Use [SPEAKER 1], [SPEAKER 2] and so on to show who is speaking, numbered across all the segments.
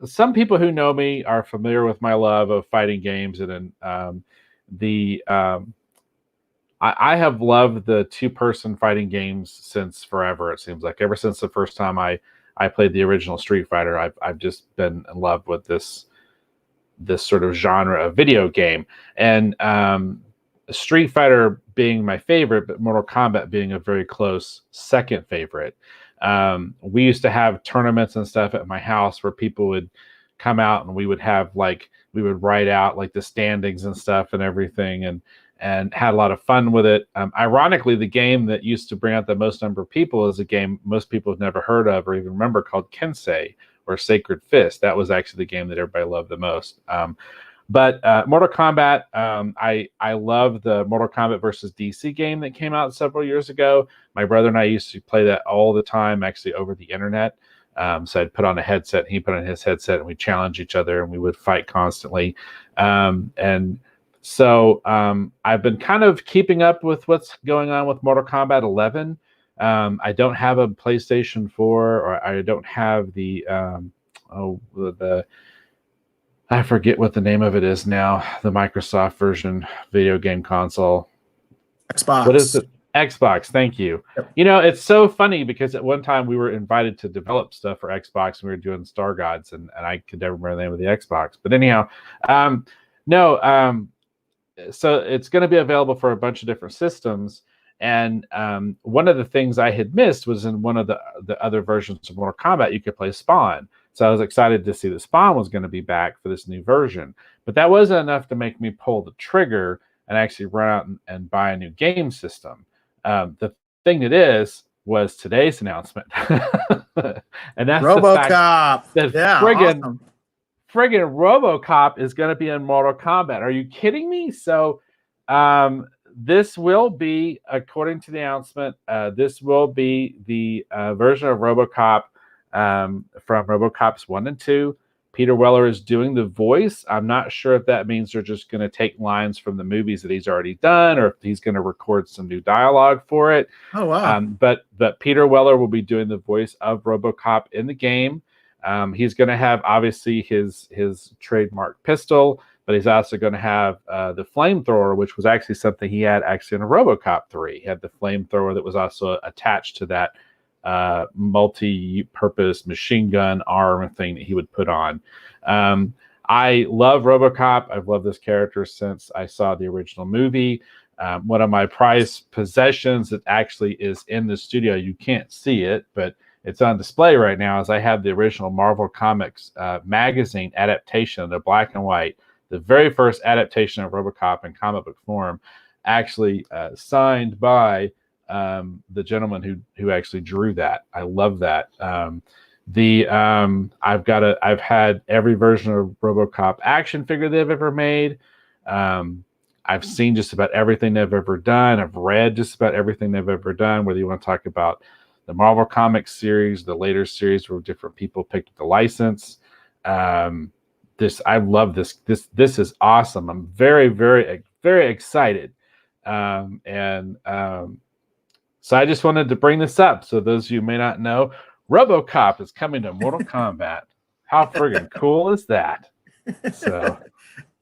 [SPEAKER 1] some people who know me are familiar with my love of fighting games, and the I have loved the two-person fighting games since forever. It seems like ever since the first time I played the original Street Fighter, I've just been in love with this sort of genre of video game. And Street Fighter being my favorite, but Mortal Kombat being a very close second favorite. We used to have tournaments and stuff at my house where people would come out and we would have we would write out like the standings and stuff and everything, and had a lot of fun with it. Ironically, the game that used to bring out the most number of people is a game most people have never heard of or even remember, called Kensei, or Sacred Fist. That was actually the game that everybody loved the most. But Mortal Kombat, I love the Mortal Kombat versus DC game that came out several years ago. My brother and I used to play that all the time, actually over the internet. So I'd put on a headset, and he put on his headset, and we'd challenge each other, and we would fight constantly. And so I've been kind of keeping up with what's going on with Mortal Kombat 11. I don't have a PlayStation 4, or I don't have the I forget what the name of it is now, the Microsoft version video game console.
[SPEAKER 2] Xbox.
[SPEAKER 1] What is it? Xbox, thank you.
[SPEAKER 2] Yep.
[SPEAKER 1] You know, it's so funny because at one time we were invited to develop stuff for Xbox, and we were doing Star Gods, and I could never remember the name of the Xbox. But anyhow, so it's going to be available for a bunch of different systems. And one of the things I had missed was in one of the other versions of Mortal Kombat, you could play Spawn. So I was excited to see that Spawn was going to be back for this new version. But that wasn't enough to make me pull the trigger and actually run out and buy a new game system. The thing that was today's announcement. And that's
[SPEAKER 2] Robocop.
[SPEAKER 1] The fact that friggin' Robocop is going to be in Mortal Kombat. Are you kidding me? So this will be, according to the announcement, this will be the version of Robocop from RoboCops 1 and 2. Peter Weller is doing the voice. I'm not sure if that means they're just going to take lines from the movies that he's already done, or if he's going to record some new dialogue for it.
[SPEAKER 2] Oh, wow.
[SPEAKER 1] But Peter Weller will be doing the voice of Robocop in the game. He's going to have, obviously, his trademark pistol, but he's also going to have the flamethrower, which was actually something he had actually in a RoboCop 3. He had the flamethrower that was also attached to that multi-purpose machine gun arm thing that he would put on. I love Robocop. I've loved this character since I saw the original movie. One of my prized possessions that actually is in the studio, you can't see it, but it's on display right now, is I have the original Marvel Comics magazine adaptation, the black and white, the very first adaptation of Robocop in comic book form, actually signed by the gentleman who actually drew that. I love that. I've had every version of RoboCop action figure they've ever made. I've seen just about everything they've ever done. I've read just about everything they've ever done, whether you want to talk about the Marvel Comics series, the later series where different people picked up the license. I love this. This is awesome. I'm very, very, very excited. So I just wanted to bring this up. So those of you who may not know, RoboCop is coming to Mortal Kombat. How friggin' cool is that? So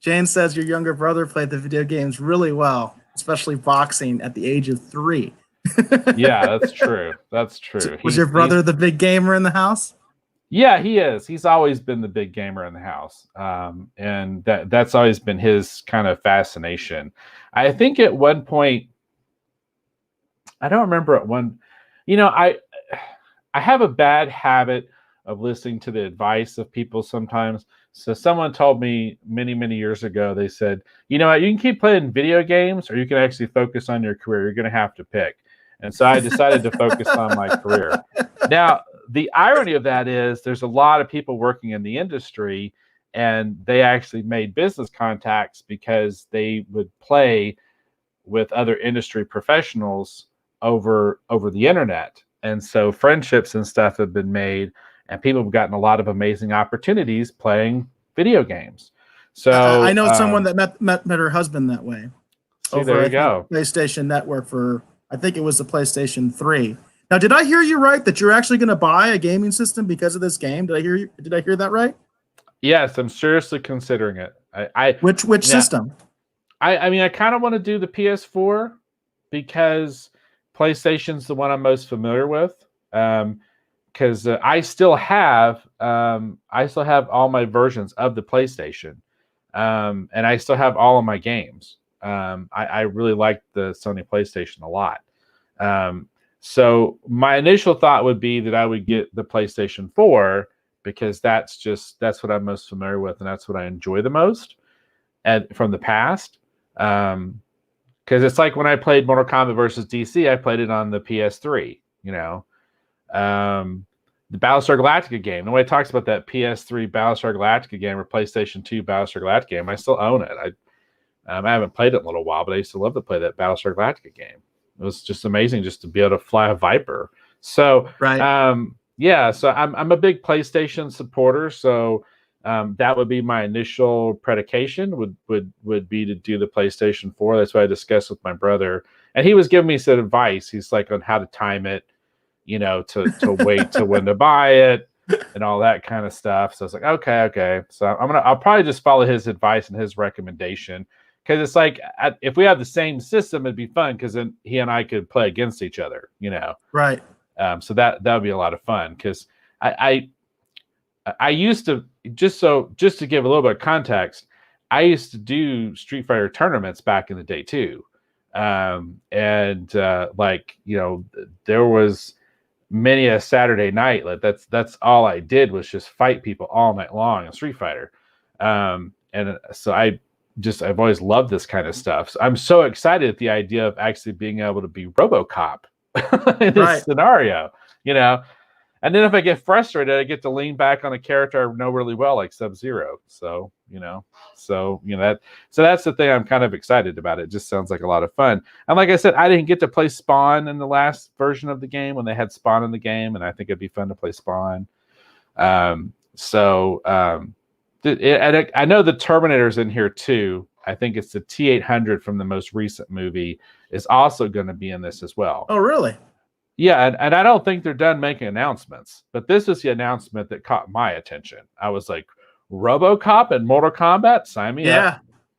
[SPEAKER 2] Jane says your younger brother played the video games really well, especially boxing at the age of 3.
[SPEAKER 1] Yeah, that's true. That's true.
[SPEAKER 2] Was your brother the big gamer in the house?
[SPEAKER 1] Yeah, he is. He's always been the big gamer in the house. And that's always been his kind of fascination. I think at one point, I don't remember at one, I have a bad habit of listening to the advice of people sometimes. So someone told me many, many years ago, they said, you know what, you can keep playing video games or you can actually focus on your career. You're going to have to pick. And so I decided to focus on my career. Now, the irony of that is there's a lot of people working in the industry, and they actually made business contacts because they would play with other industry professionals over the internet. And so friendships and stuff have been made, and people have gotten a lot of amazing opportunities playing video games. So
[SPEAKER 2] I know someone that met her husband that way.
[SPEAKER 1] See, there you go.
[SPEAKER 2] PlayStation Network for, I think it was the PlayStation 3. Now, did I hear you right that you're actually going to buy a gaming system because of this game? Did I hear that right?
[SPEAKER 1] Yes, I'm seriously considering it. I
[SPEAKER 2] Which
[SPEAKER 1] now
[SPEAKER 2] system?
[SPEAKER 1] I mean I kind of want to do the PS4 because PlayStation's the one I'm most familiar with. Because I still have all my versions of the PlayStation, and I still have all of my games. I really like the Sony PlayStation a lot. Um, so my initial thought would be that I would get the PlayStation 4 because that's what I'm most familiar with and that's what I enjoy the most and from the past. Because it's like when I played Mortal Kombat versus DC, I played it on the PS3. The Battlestar Galactica game. Nobody talks about that PS3 Battlestar Galactica game or PlayStation 2 Battlestar Galactica game. I still own it. I haven't played it in a little while, but I used to love to play that Battlestar Galactica game. It was just amazing just to be able to fly a Viper. So
[SPEAKER 2] Right.
[SPEAKER 1] yeah, so I'm a big PlayStation supporter. So that would be my initial predication would be to do the PlayStation 4. That's what I discussed with my brother, and he was giving me some advice. He's like on how to time it, to wait to when to buy it and all that kind of stuff. So it's like, okay. So I'll probably just follow his advice and his recommendation because it's like if we have the same system, it'd be fun because then he and I could play against each other.
[SPEAKER 2] Right.
[SPEAKER 1] So that would be a lot of fun because I used to just to give a little bit of context, I used to do Street Fighter tournaments back in the day too, and there was many a Saturday night. Like that's all I did was just fight people all night long in Street Fighter. And so I've always loved this kind of stuff. So I'm so excited at the idea of actually being able to be Robocop in this
[SPEAKER 2] Right.
[SPEAKER 1] scenario. And then if I get frustrated, I get to lean back on a character I know really well, like Sub-Zero. So that's the thing I'm kind of excited about. It just sounds like a lot of fun. And like I said, I didn't get to play Spawn in the last version of the game when they had Spawn in the game, and I think it'd be fun to play Spawn. And I know the Terminator's in here too. I think it's the T-800 from the most recent movie is also going to be in this as well.
[SPEAKER 2] Oh, really?
[SPEAKER 1] Yeah, and I don't think they're done making announcements, but this is the announcement that caught my attention. I was like, Robocop and Mortal Kombat, sign me up.
[SPEAKER 2] Yeah.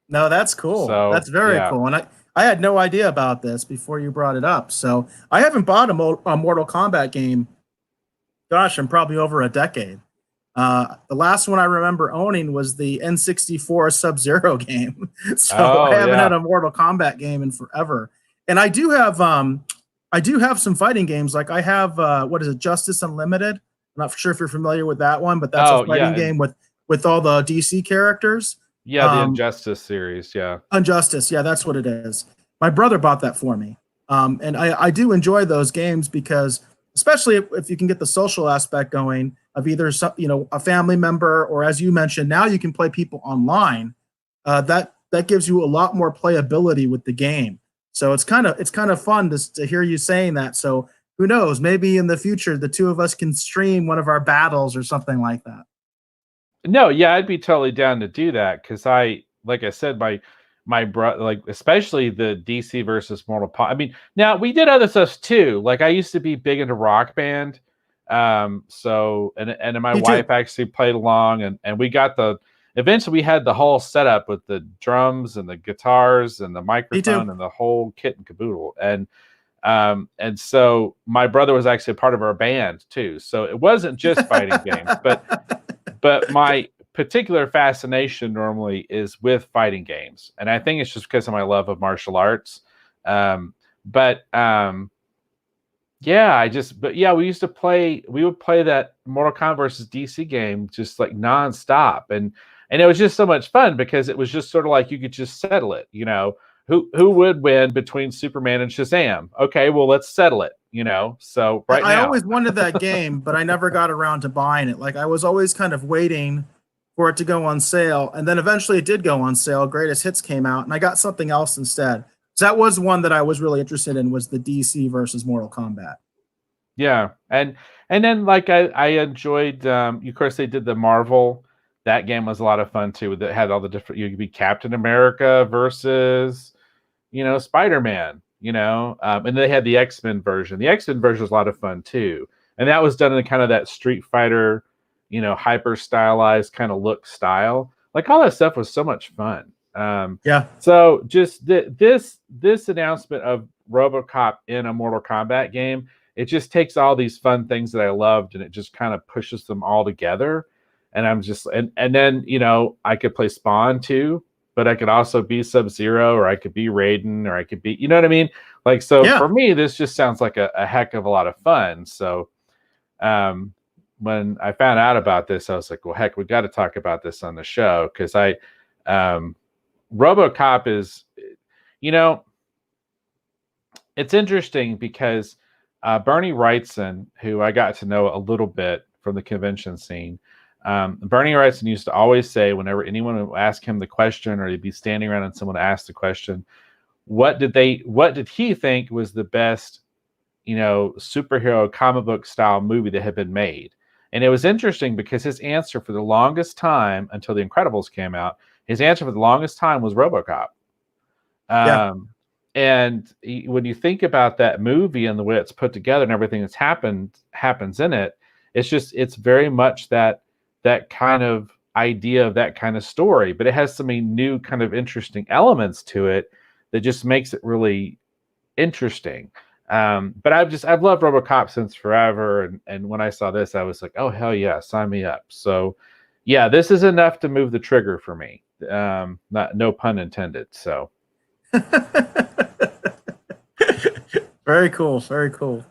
[SPEAKER 2] No, that's cool.
[SPEAKER 1] So
[SPEAKER 2] That's very
[SPEAKER 1] yeah.
[SPEAKER 2] cool. And I had no idea about this before you brought it up. So I haven't bought a Mortal Kombat game. Gosh, I'm probably over a decade. The last one I remember owning was the N64 Sub-Zero game. So I
[SPEAKER 1] Oh
[SPEAKER 2] haven't had
[SPEAKER 1] yeah.
[SPEAKER 2] a Mortal Kombat game in forever. And I do have some fighting games. Like I have what is it, Justice Unlimited? I'm not sure if you're familiar with that one, but that's a
[SPEAKER 1] Oh
[SPEAKER 2] fighting
[SPEAKER 1] yeah,
[SPEAKER 2] game with all the DC characters.
[SPEAKER 1] yeah. The
[SPEAKER 2] Um,
[SPEAKER 1] Injustice series. Yeah.
[SPEAKER 2] Injustice, yeah, that's what it is. My brother bought that for me, and I do enjoy those games because, especially if you can get the social aspect going of either a family member or, as you mentioned, now you can play people online. That gives you a lot more playability with the game. So it's kind of fun to hear you saying that. So who knows? Maybe in the future, the two of us can stream one of our battles or something like that.
[SPEAKER 1] No, yeah, I'd be totally down to do that because like I said, my brother, like especially the DC versus Mortal Kombat. I mean, now we did other stuff too. Like I used to be big into Rock Band, so and then my
[SPEAKER 2] Me too.
[SPEAKER 1] wife actually played along, and we got eventually we had the whole setup with the drums and the guitars and the
[SPEAKER 2] Me too.
[SPEAKER 1] microphone and the whole kit and caboodle, and so my brother was actually a part of our band too. So it wasn't just fighting games, but my particular fascination normally is with fighting games, and I think it's just because of my love of martial arts. But yeah, we used to play. We would play that Mortal Kombat versus DC game just like nonstop, and it was just so much fun because it was just sort of like you could just settle it. Who would win between Superman and Shazam? Okay, well let's settle it. So right
[SPEAKER 2] I
[SPEAKER 1] now.
[SPEAKER 2] always wanted that game, but I never got around to buying it. Like I was always kind of waiting for it to go on sale, and then eventually it did go on sale. Greatest Hits came out, and I got something else instead. So that was one that I was really interested in, was the DC versus Mortal Kombat.
[SPEAKER 1] Yeah, and then like I enjoyed. Of course, they did the Marvel. That game was a lot of fun too. That had all the different. You could be Captain America versus, Spider Man. And they had the X-Men version. The X-Men version was a lot of fun too, and that was done in kind of that Street Fighter, hyper stylized kind of look style. Like all that stuff was so much fun.
[SPEAKER 2] Yeah.
[SPEAKER 1] So just this announcement of RoboCop in a Mortal Kombat game, it just takes all these fun things that I loved and it just kind of pushes them all together. And I'm just and then I could play Spawn too, but I could also be Sub-Zero, or I could be Raiden, or I could be, you know what I mean? Like, so
[SPEAKER 2] Yeah.
[SPEAKER 1] for me, this just sounds like a heck of a lot of fun. So when I found out about this, I was like, well, heck, we got to talk about this on the show, because RoboCop is, it's interesting because Bernie Wrightson, who I got to know a little bit from the convention scene, Bernie Wrightson used to always say, whenever anyone would ask him the question, or he'd be standing around and someone asked the question, what did he think was the best, superhero comic book style movie that had been made? And it was interesting because his answer for the longest time, until The Incredibles came out, his answer for the longest time was RoboCop.
[SPEAKER 2] Yeah.
[SPEAKER 1] And when you think about that movie and the way it's put together and everything that's happens in it, it's very much that kind of idea of that kind of story, but it has so many new kind of interesting elements to it that just makes it really interesting. But I've loved RoboCop since forever, and when I saw this, I was like, oh hell yeah, sign me up. So yeah, this is enough to move the trigger for me. No pun intended. So
[SPEAKER 2] Very cool. Very cool.